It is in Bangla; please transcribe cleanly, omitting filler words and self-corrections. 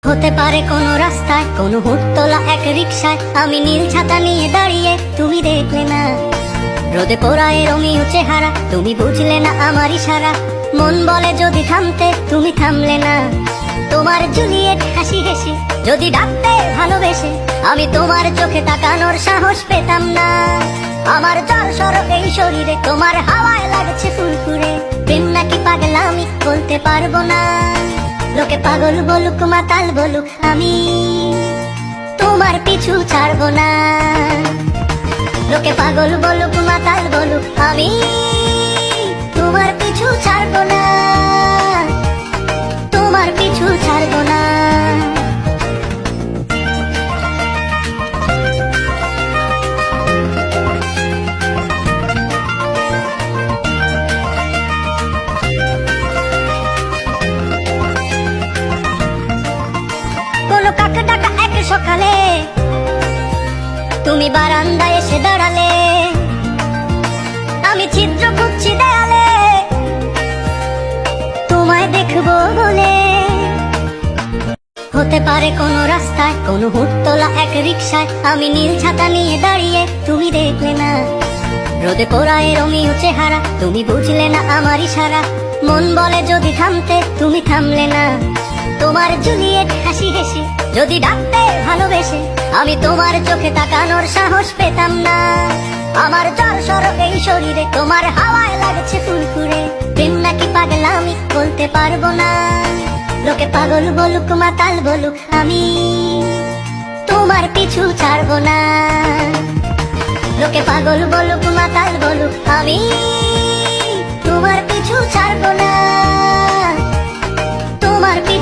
হতে পারে কোনো রাস্তায়, কোনো হুটতোলা এক রিকশায় আমি নীল ছাতা নিয়ে দাঁড়িয়ে, তুমি দেখলে না। রোদে পোড়ায় রোমিও চেহারা, তুমি বুঝলে না আমার ইশারা। মন বলে যদি থামতে, তুমি থামলে না। তোমার জুলিয়েট হাসি হেসে যদি ডাকতে ভালোবেসে, আমি তোমার চোখে তাকানোর সাহস পেতাম না। আমার জলসর এই শরীরে তোমার হাওয়ায় লাগছে ফুরফুরে। প্রেম নাকি পাগলামি বলতে পারবো না। লোকে পাগল বলুক মাতাল বলুক, আমি তোমার পিছু ছাড়বো না। লোকে পাগল বলুক মাতাল বলুক, আমি তোমার পিছু ছাড়বো না। তোমার পিছু ছাড়বো না। কোনো কাক ডাকা এক সকালে তুমি বারান্দায় এসে দাঁড়ালে, আমি ছিদ্র খুঁজছি দেয়ালে তোমায় দেখবো বলে। হতে পারে কোনো রাস্তায়, কোনো হুটতোলা এক রিকশায় আমি নীল ছাতা নিয়ে দাঁড়িয়ে, তুমি দেখলে না। রোদে পোড়ায় রোমিও চেহারা, তুমি বুঝলে না আমার ইশারা। মন বলে যদি থামতে, তুমি থামলে না। তোমার জুলিয়েট হাসি হেসে যদি ডাকতে ভালোবেসে, আমি তোমার চোখে তাকানোর সাহস পেতাম না। আমার জলসর এই শরীরে তোমার হাওয়ায় লাগছে ফুরফুরে। প্রেম নাকি পাগলামি বলতে পারবো না। লোকে পাগল বলুক মাতাল বলুক, আমি তোমার পিছু ছাড়বো না। লোকে পাগল বলুক মাতাল বলুক, আমি তোমার পিছু ছাড়বো না। তোমার পিছু